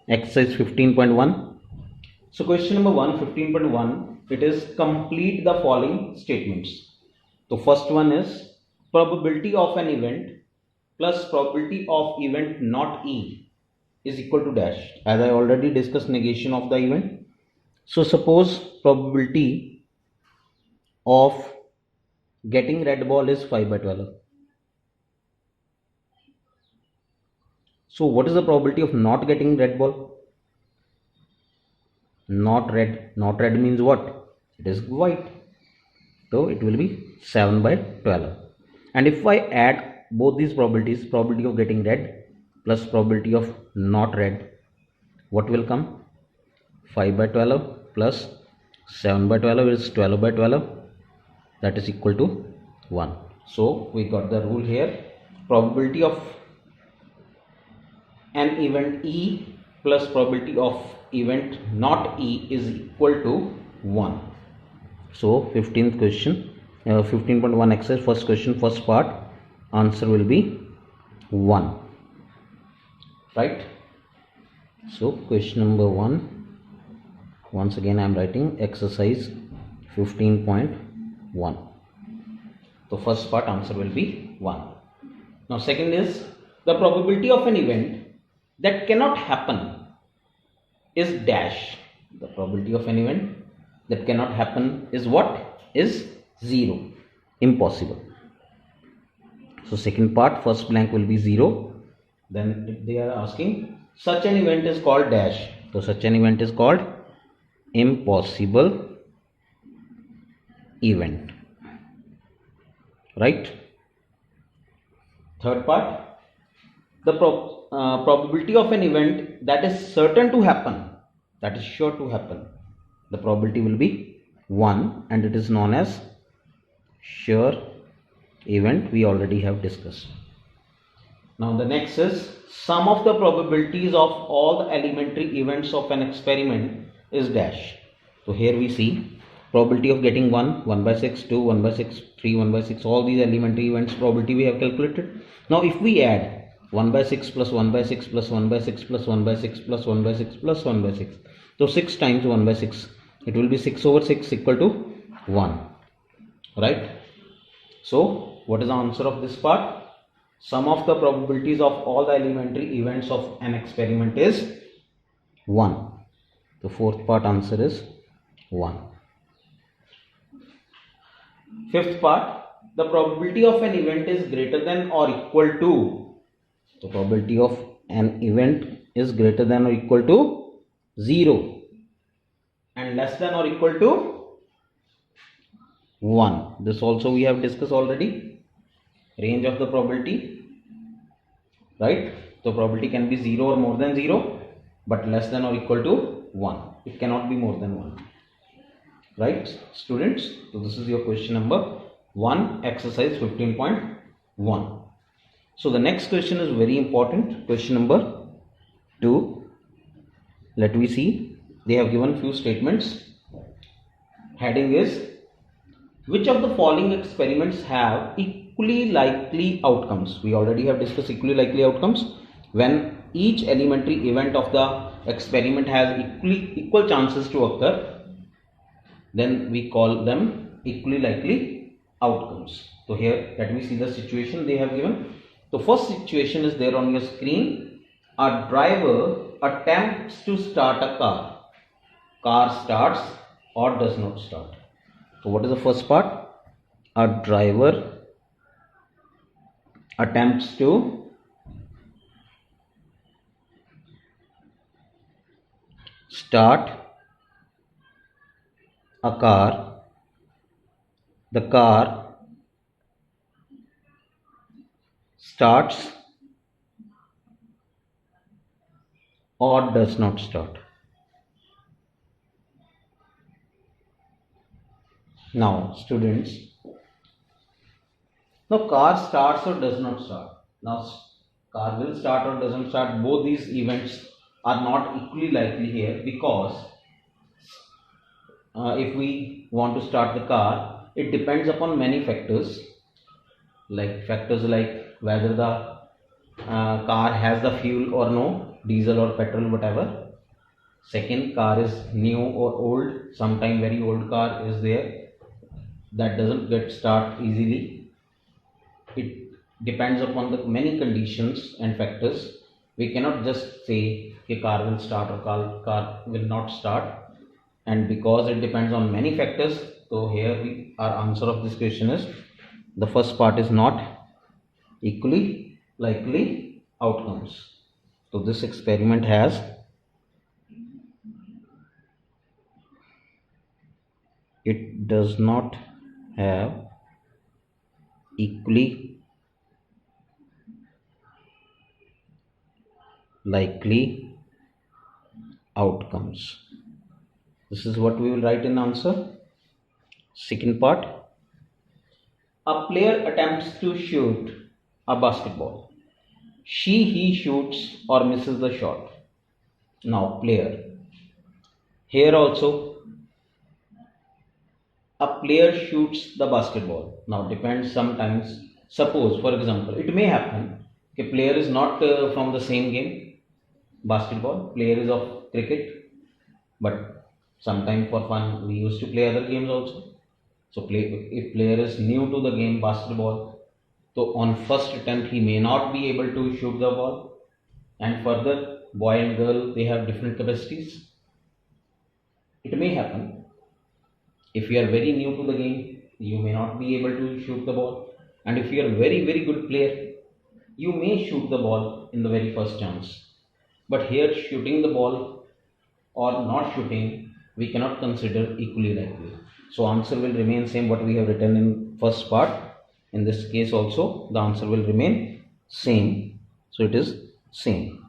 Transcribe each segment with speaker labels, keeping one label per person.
Speaker 1: exercise 15.1. So question number 1, 15.1, it is complete the following statements. So first one is probability of an event plus probability of event not E is equal to dash. As I already discussed negation of the event. So suppose probability of getting red ball is 5 by 12. So what is the probability of not getting red ball? Not red. Not red means what? It is white. So it will be 7 by 12. And if I add both these probabilities, probability of getting red plus probability of not red, what will come? 5 by 12 plus 7 by 12 is 12 by 12. That is equal to 1. So we got the rule here. Probability of an event E plus probability of event not E is equal to 1. So 15th question, 15.1 exercise, first question, first part, answer will be 1. Right? So question number 1, once again I am writing exercise 15.1. So first part answer will be 1. Now second is the probability of an event that cannot happen is dash. The probability of an event that cannot happen is what? Is 0. Impossible. So second part, first blank will be 0. Then if they are asking, such an event is called dash. So such an event is called impossible event. Right? Third part, the probability of an event that is certain to happen, that is sure to happen, the probability will be 1 and it is known as sure event. We already have discussed. Now the next is sum of the probabilities of all the elementary events of an experiment is dash. So here we see probability of getting 1, 1 by 6, 2, 1 by 6, 3, 1 by 6, all these elementary events probability we have calculated. Now if we add 1 by 6 plus 1 by 6 plus 1 by 6 plus 1 by 6 plus 1 by 6 plus 1 by 6. So 6 times 1 by 6. It will be 6 over 6 equal to 1. Right? So what is the answer of this part? Sum of the probabilities of all the elementary events of an experiment is 1. The fourth part answer is 1. Fifth part, the probability of an event is greater than or equal to. The probability of an event is greater than or equal to 0 and less than or equal to 1. This also we have discussed already. Range of the probability. Right? So probability can be 0 or more than 0 but less than or equal to 1. It cannot be more than 1. Right, students? So this is your question number 1, exercise 15.1. So the next question is very important. Question number 2. Let me see. They have given few statements. Heading is, which of the following experiments have equally likely outcomes? We already have discussed equally likely outcomes. When each elementary event of the experiment has equal chances to occur, then we call them equally likely outcomes. So here let me see the situation they have given. The first situation is there on your screen. A driver attempts to start a car. Car starts or does not start. So what is the first part? A driver attempts to start a car. The car starts or does not start. Now students, now car starts or does not start. Now car will start or doesn't start. Both these events are not equally likely here because if we want to start the car, it depends upon many factors, like whether the car has the fuel or no, diesel or petrol, whatever. Second, car is new or old, sometime very old car is there that doesn't get start easily. It depends upon the many conditions and factors. We cannot just say a car will start or car will not start, and because it depends on many factors, so here our answer of this question is the first part is not equally likely outcomes. So this experiment has it does not have equally likely outcomes. This is what we will write in answer. Second part, a player attempts to shoot a basketball. He shoots or misses the shot. Now player. Here also a player shoots the basketball. Now depends sometimes. Suppose for example, it may happen a player is not from the same game, basketball. Player is of cricket, but sometime for fun we used to play other games also. So if player is new to the game basketball, so on first attempt he may not be able to shoot the ball. And further, boy and girl, they have different capacities. It may happen if you are very new to the game, you may not be able to shoot the ball. And if you are very good player, you may shoot the ball in the very first chance. But here shooting the ball or not shooting, we cannot consider equally likely. So answer will remain same what we have written in first part. In this case also the answer will remain same. So it is same.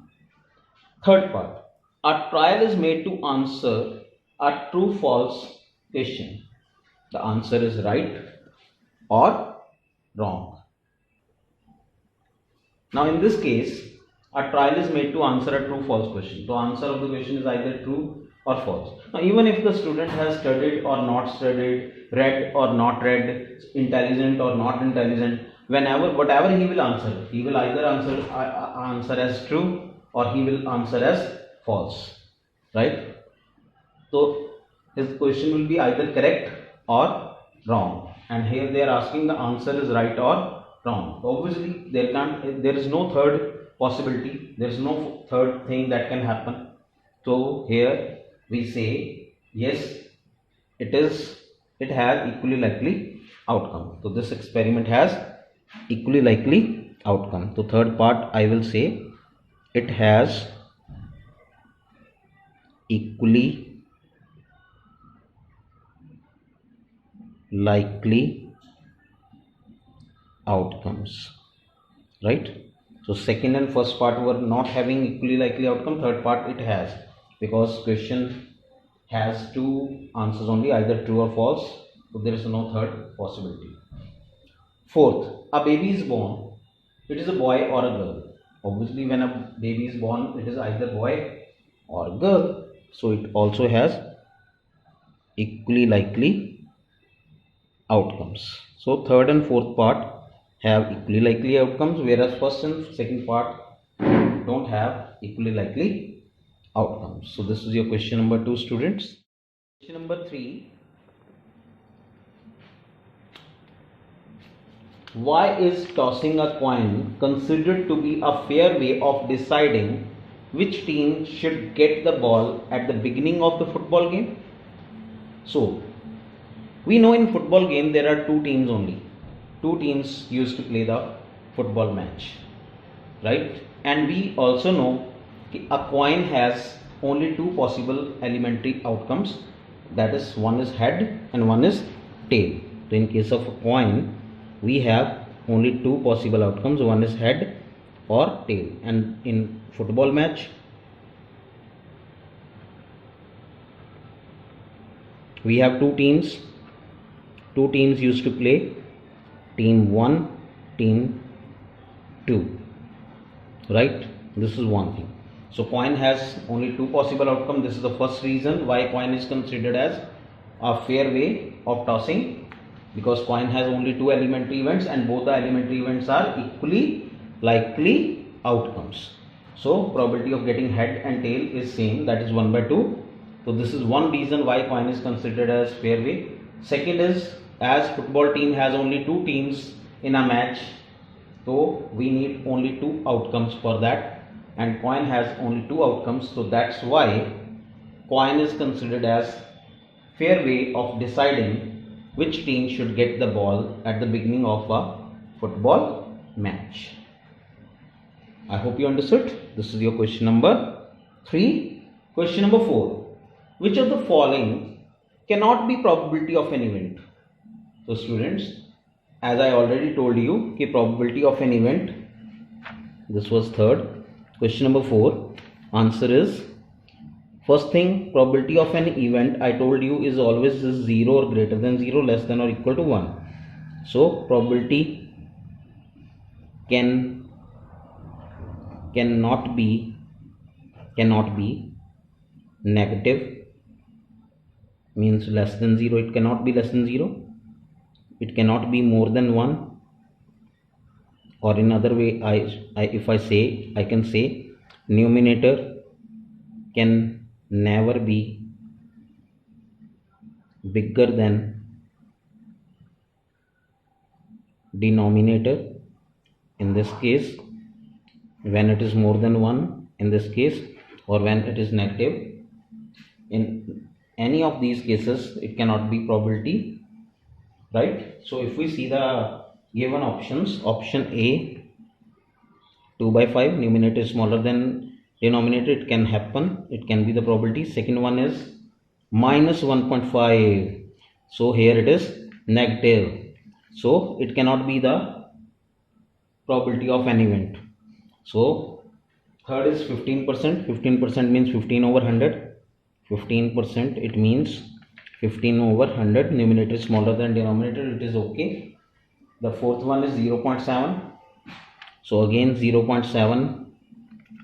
Speaker 1: Third part, a trial is made to answer a true false question. The answer is right or wrong. Now in this case, a trial is made to answer a true false question. So answer of the question is either true or false. Now even if the student has studied or not studied, read or not read, intelligent or not intelligent, whatever he will answer, he will either answer as true or he will answer as false, right? So his question will be either correct or wrong, and here they are asking the answer is right or wrong. Obviously there is no third possibility, there is no third thing that can happen. So here we say yes, it has equally likely outcome. So this experiment has equally likely outcome. So third part I will say it has equally likely outcomes, right? So second and first part were not having equally likely outcome, third part it has, because question has two answers only, either true or false, so there is no third possibility. Fourth, a baby is born, it is a boy or a girl. Obviously when a baby is born, it is either boy or girl, so it also has equally likely outcomes. So third and fourth part have equally likely outcomes, whereas first and second part don't have equally likely outcomes. So this is your question number 2, students. Question number 3. Why is tossing a coin considered to be a fair way of deciding which team should get the ball at the beginning of the football game? So we know in football game there are two teams only. Two teams used to play the football match, right? And we also know a coin has only two possible elementary outcomes, that is one is head and one is tail. So in case of a coin we have only two possible outcomes, one is head or tail. And in football match we have two teams used to play, team 1, team 2, right? This is one thing. So coin has only two possible outcomes. This is the first reason why coin is considered as a fair way of tossing, because coin has only two elementary events and both the elementary events are equally likely outcomes. So probability of getting head and tail is same, that is 1 by 2. So this is one reason why coin is considered as fair way. Second is, as football team has only 2 teams in a match, so we need only 2 outcomes for that, and coin has only 2 outcomes, so that's why coin is considered as fair way of deciding which team should get the ball at the beginning of a football match. I hope you understood. This is your question number 3. Question number 4. Which of the following cannot be probability of an event? So students, as I already told you, कि probability of an event, this was third. Question number 4, answer is, first thing, probability of an event I told you is always 0 or greater than 0, less than or equal to 1. So probability cannot be negative, means less than 0. It cannot be less than 0. It cannot be more than 1. Or in other way, I can say numerator can never be bigger than denominator in this case, when it is more than 1 in this case, or when it is negative. In any of these cases it cannot be probability, right? So if we see the given options, option A, 2 by 5, numerator is smaller than denominator, it can happen, it can be the probability. Second one is minus 1.5, so here it is negative, so it cannot be the probability of an event. So third is 15%. 15% means 15 over 100. 15%, it means 15 over 100. Numerator is smaller than denominator, it is okay. The fourth one is 0.7. So again 0.7,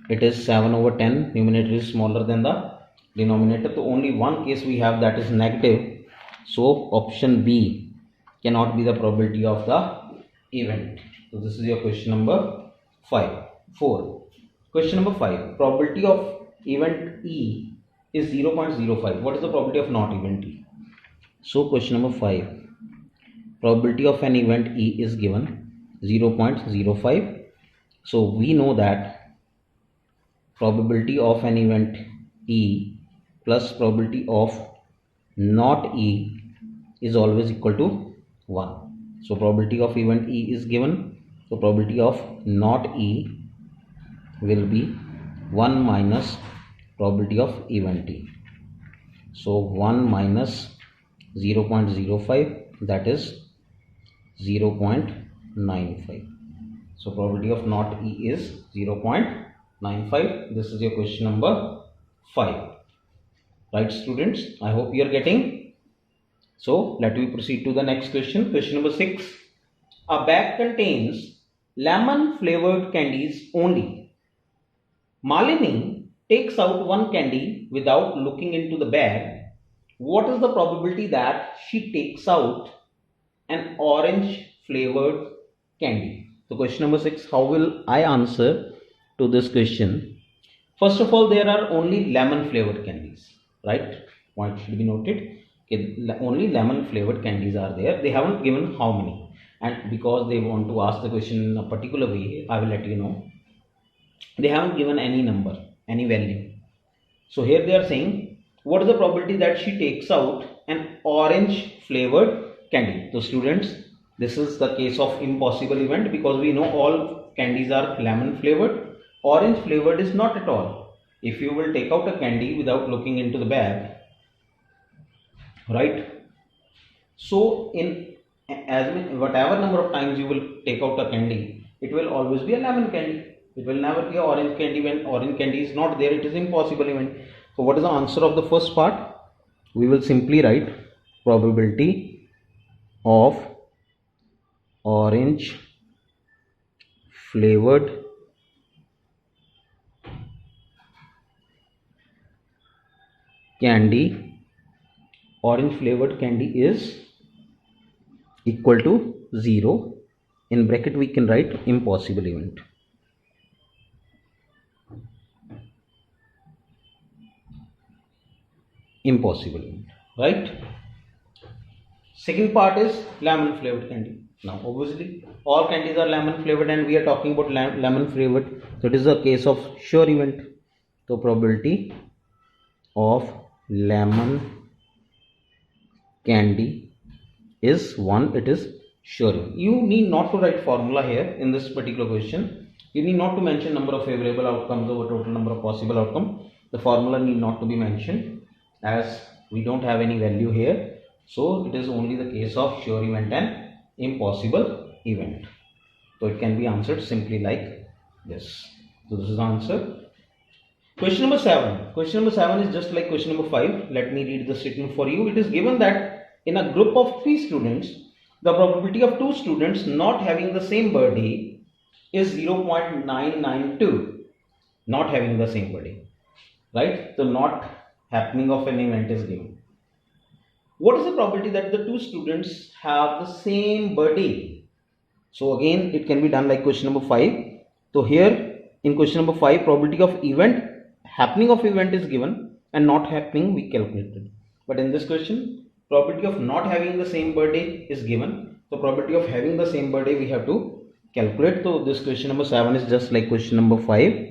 Speaker 1: it is 7 over 10. Numerator is smaller than the denominator. So only one case we have, that is negative. So option B cannot be the probability of the event. So this is your question number 4. Question number 5. Probability of event E is 0.05. What is the probability of not event E? So question number 5. Probability of an event E is given 0.05. So we know that probability of an event E plus probability of not E is always equal to 1. So probability of event E is given. So probability of not E will be 1 minus probability of event E. So 1 minus 0.05, that is 0.95. So probability of not E is 0.95. This is your question number 5. Right students, I hope you are getting. So let me proceed to the next question. Question number 6. A bag contains lemon flavored candies only. Malini takes out one candy without looking into the bag. What is the probability that she takes out an orange flavored candy? So question number 6, how will I answer to this question? First of all, there are only lemon flavored candies, right? Point should be noted. Okay, only lemon flavored candies are there. They haven't given how many, and because they want to ask the question in a particular way, I will let you know. They haven't given any number, any value. So here they are saying, what is the probability that she takes out an orange flavored candy? So students, this is the case of impossible event, because we know all candies are lemon flavored. Orange flavored is not at all. If you will take out a candy without looking into the bag, right? So whatever number of times you will take out a candy, it will always be a lemon candy. It will never be a orange candy. When orange candy is not there, it is impossible event. So what is the answer of the first part? We will simply write probability of orange flavored candy, orange flavored candy is equal to 0. In bracket we can write impossible event. impossible event, right? Second part is lemon flavored candy. Now obviously all candies are lemon flavored and we are talking about lemon flavored, so it is a case of sure event. So probability of lemon candy is 1, it is sure. You need not to write formula here in this particular question. You need not to mention number of favorable outcomes over total number of possible outcome. The formula need not to be mentioned as we don't have any value here. So it is only the case of sure event and impossible event. So it can be answered simply like this. So this is the answer. Question number 7. Question number 7 is just like question number 5. Let me read the statement for you. It is given that in a group of 3 students, the probability of 2 students not having the same birthday is 0.992. Not having the same birthday, right? So not happening of an event is given. What is the probability that the 2 students have the same birthday? So again, it can be done like question number 5. So here in question number 5, probability of event, happening of event is given and not happening we calculated. But in this question, probability of not having the same birthday is given. So probability of having the same birthday we have to calculate. So this question number 7 is just like question number 5.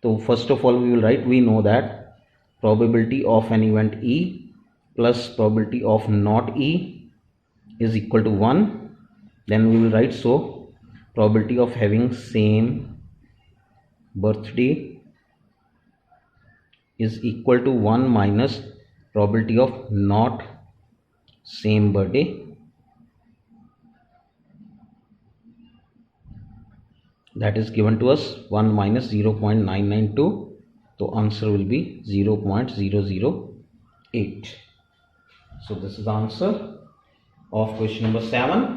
Speaker 1: So first of all we will write, we know that probability of an event E plus probability of not E is equal to 1. Then we will write, so probability of having same birthday is equal to 1 minus probability of not same birthday, that is given to us 1 minus 0.992. So answer will be 0.008. So this is the answer of question number 7.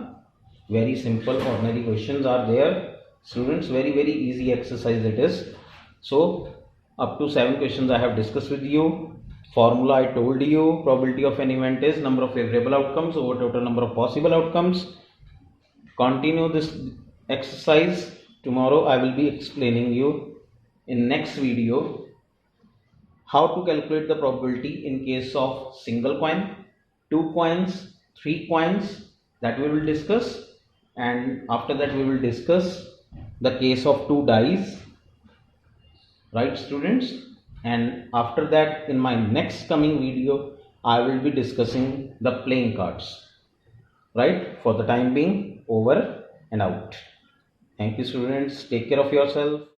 Speaker 1: Very simple ordinary questions are there, students. Very easy exercise it is. So up to 7 questions I have discussed with you. Formula I told you, probability of an event is number of favorable outcomes over total number of possible outcomes. Continue this exercise. Tomorrow I will be explaining you in next video how to calculate the probability in case of single coin, 2 coins, 3 coins, that we will discuss. And after that we will discuss the case of 2 dice, right students? And after that, in my next coming video, I will be discussing the playing cards, right? For the time being, over and out. Thank you students, take care of yourself.